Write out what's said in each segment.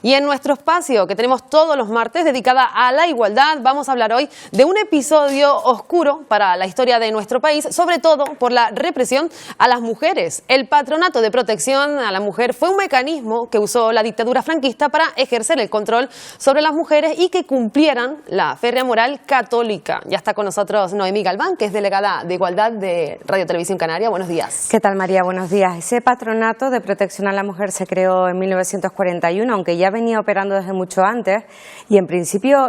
Y en nuestro espacio que tenemos todos los martes dedicada a la igualdad, vamos a hablar hoy de un episodio oscuro para la historia de nuestro país, sobre todo por la represión a las mujeres. El Patronato de Protección a la Mujer fue un mecanismo que usó la dictadura franquista para ejercer el control sobre las mujeres y que cumplieran la férrea moral católica. Ya está con nosotros Noemí Galván, que es delegada de Igualdad de Radio Televisión Canaria. Buenos días. ¿Qué tal, María? Buenos días. Ese Patronato de Protección a la Mujer se creó en 1941, aunque ya venía operando desde mucho antes, y en principio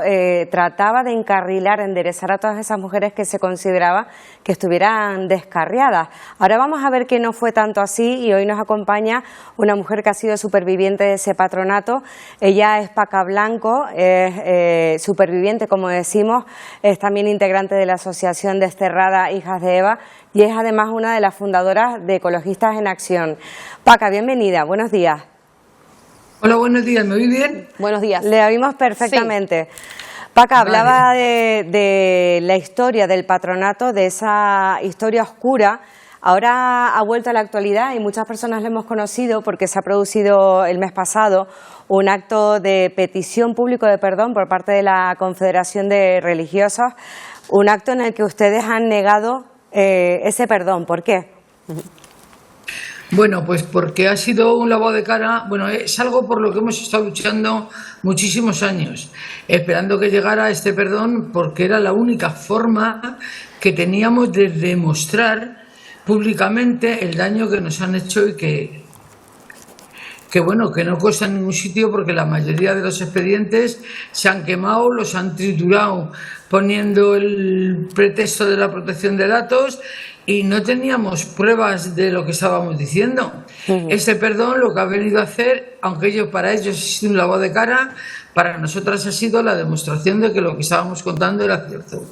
trataba de encarrilar, enderezar a todas esas mujeres que se consideraba que estuvieran descarriadas. Ahora vamos a ver que no fue tanto así, y hoy nos acompaña una mujer que ha sido superviviente de ese patronato. Ella es Paca Blanco, es superviviente, como decimos, es también integrante de la Asociación Desterrada Hijas de Eva y es además una de las fundadoras de Ecologistas en Acción. Paca, bienvenida, buenos días. Hola, buenos días, ¿me oí bien? Buenos días. Le oímos perfectamente. Sí. Paca, hablaba de la historia del patronato, de esa historia oscura. Ahora ha vuelto a la actualidad y muchas personas lo hemos conocido porque se ha producido el mes pasado un acto de petición público de perdón por parte de la Confederación de Religiosos, un acto en el que ustedes han negado ese perdón. ¿Por qué? Bueno, pues porque ha sido un lavado de cara. Bueno, es algo por lo que hemos estado luchando muchísimos años, esperando que llegara este perdón, porque era la única forma que teníamos de demostrar públicamente el daño que nos han hecho y que bueno, que no cuesta en ningún sitio, porque la mayoría de los expedientes se han quemado, los han triturado poniendo el pretexto de la protección de datos y no teníamos pruebas de lo que estábamos diciendo. Este perdón lo que ha venido a hacer, aunque para ellos ha sido un lavado de cara, para nosotras ha sido la demostración de que lo que estábamos contando era cierto.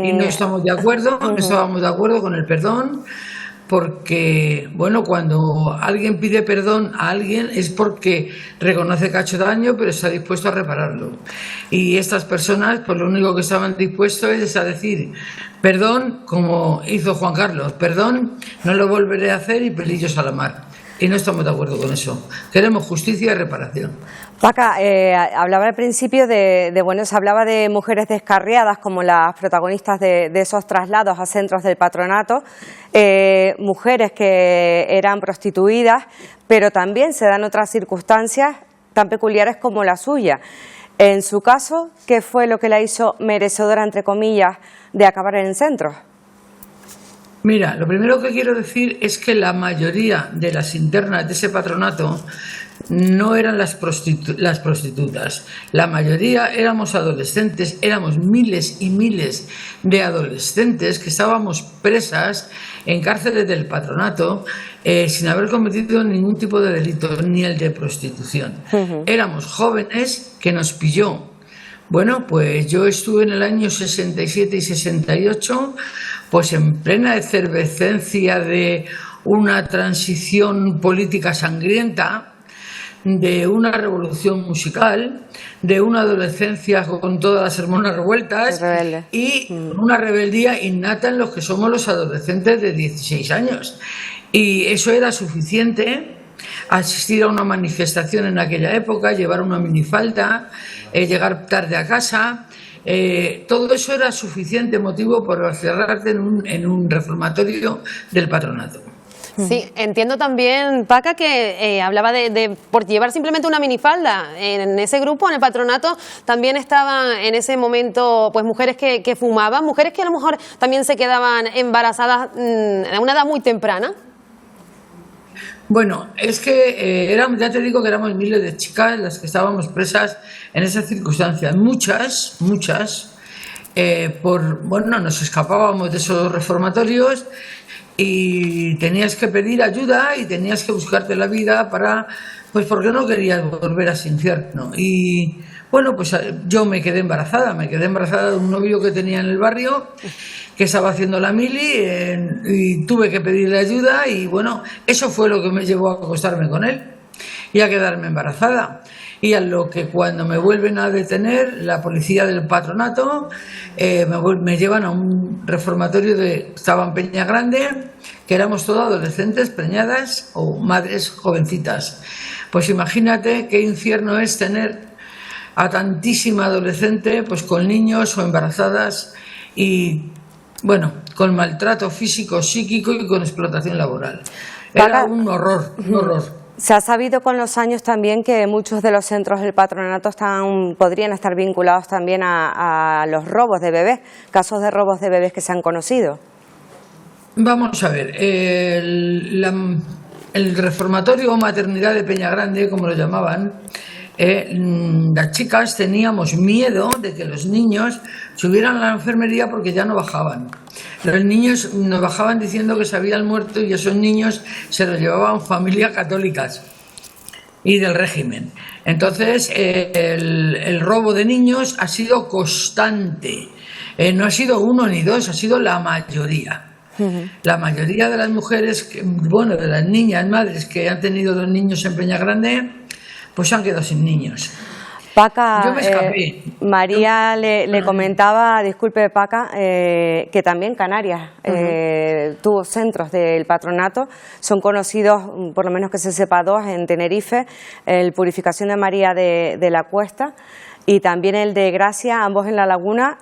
Y no estamos de acuerdo, no estábamos de acuerdo con el perdón, porque, bueno, cuando alguien pide perdón a alguien es porque reconoce que ha hecho daño, pero está dispuesto a repararlo. Y estas personas, pues lo único que estaban dispuestos es a decir perdón, como hizo Juan Carlos, perdón, no lo volveré a hacer y pelillos a la mar. Y no estamos de acuerdo con eso. Queremos justicia y reparación. Paca, hablaba al principio se hablaba de mujeres descarriadas como las protagonistas de esos traslados a centros del patronato, mujeres que eran prostituidas, pero también se dan otras circunstancias tan peculiares como la suya. En su caso, ¿qué fue lo que la hizo merecedora, entre comillas, de acabar en centros? Mira, lo primero que quiero decir es que la mayoría de las internas de ese patronato no eran las prostitutas. La mayoría éramos adolescentes, éramos miles y miles de adolescentes que estábamos presas en cárceles del patronato sin haber cometido ningún tipo de delito, ni el de prostitución. Éramos jóvenes que nos pilló. Bueno, pues yo estuve en el año 67 y 68, pues en plena efervescencia de una transición política sangrienta, de una revolución musical, de una adolescencia con todas las hormonas revueltas y una rebeldía innata en los que somos los adolescentes de 16 años. Y eso era suficiente. Asistir a una manifestación en aquella época, llevar una minifalda, llegar tarde a casa, todo eso era suficiente motivo para cerrarte en un reformatorio del patronato. Sí, entiendo también, Paca, que hablaba de por llevar simplemente una minifalda. En ese grupo, en el patronato, también estaban en ese momento pues mujeres que fumaban, mujeres que a lo mejor también se quedaban embarazadas a una edad muy temprana. Bueno, es que ya te digo que éramos miles de chicas las que estábamos presas en esas circunstancias. Muchas, nos escapábamos de esos reformatorios y tenías que pedir ayuda y tenías que buscarte la vida porque no querías volver a ese infierno. Y bueno, pues yo me quedé embarazada de un novio que tenía en el barrio, que estaba haciendo la mili, y tuve que pedirle ayuda, y bueno, eso fue lo que me llevó a acostarme con él y a quedarme embarazada. Y a lo que cuando me vuelven a detener, la policía del patronato, me llevan a un reformatorio estaba en Peña Grande, que éramos todas adolescentes preñadas o madres jovencitas. Pues imagínate qué infierno es tener a tantísima adolescente pues con niños o embarazadas y, bueno, con maltrato físico, psíquico y con explotación laboral. Era un horror, un horror. Se ha sabido con los años también que muchos de los centros del patronato podrían estar vinculados también a los robos de bebés, casos de robos de bebés que se han conocido. Vamos a ver, el reformatorio o maternidad de Peñagrande, como lo llamaban, las chicas teníamos miedo de que los niños subieran a la enfermería porque ya no bajaban. Los niños nos bajaban diciendo que se habían muerto y esos niños se los llevaban familias católicas y del régimen. Entonces, el robo de niños ha sido constante. No ha sido uno ni dos, ha sido la mayoría. La mayoría de las mujeres, bueno, de las niñas, madres que han tenido 2 niños en Peñagrande, pues se han quedado sin niños. Paca, yo me escapé. María le comentaba, disculpe Paca, que también Canarias tuvo centros del patronato, son conocidos, por lo menos que se sepa, 2 en Tenerife, el Purificación de María de la Cuesta y también el de Gracia, ambos en La Laguna,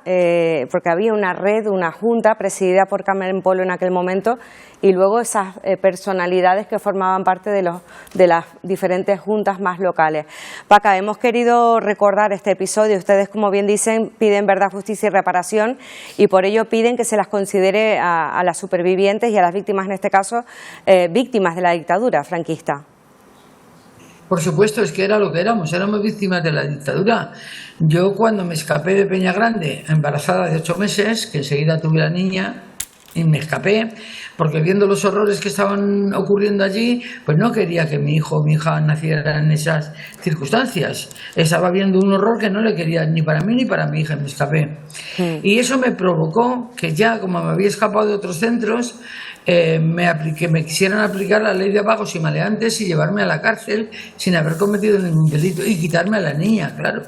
porque había una red, una junta presidida por Carmen Polo en aquel momento y luego esas personalidades que formaban parte de las diferentes juntas más locales. Paca, hemos querido recordar este episodio. Ustedes, como bien dicen, piden verdad, justicia y reparación y por ello piden que se las considere a las supervivientes y a las víctimas, en este caso, víctimas de la dictadura franquista. Por supuesto, es que era lo que éramos víctimas de la dictadura. Yo cuando me escapé de Peñagrande, embarazada de 8 meses, que enseguida tuve la niña, y me escapé, porque viendo los horrores que estaban ocurriendo allí, pues no quería que mi hijo o mi hija nacieran en esas circunstancias. Estaba viendo un horror que no le quería ni para mí ni para mi hija, y me escapé. Y eso me provocó que ya, como me había escapado de otros centros, me quisieran aplicar la ley de vagos y maleantes y llevarme a la cárcel sin haber cometido ningún delito y quitarme a la niña, claro.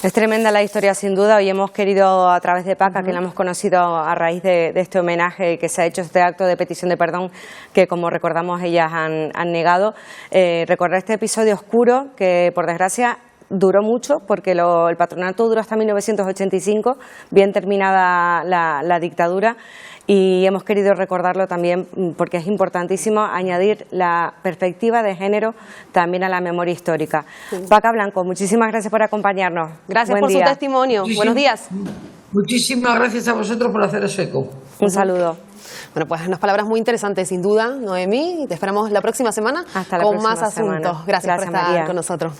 Es tremenda la historia, sin duda. Hoy hemos querido, a través de Paca, que la hemos conocido a raíz de este homenaje que se ha hecho, este acto de petición de perdón que, como recordamos, ellas han negado, recordar este episodio oscuro que, por desgracia, duró mucho, porque el patronato duró hasta 1985, bien terminada la dictadura, y hemos querido recordarlo también porque es importantísimo añadir la perspectiva de género también a la memoria histórica. Paca Blanco, muchísimas gracias por acompañarnos. Gracias por su testimonio. Buenos días. Muchísimas gracias a vosotros por hacer ese eco. Un saludo. Bueno, pues unas palabras muy interesantes, sin duda, Noemí. Te esperamos la próxima semana con más asuntos. Gracias por estar con nosotros.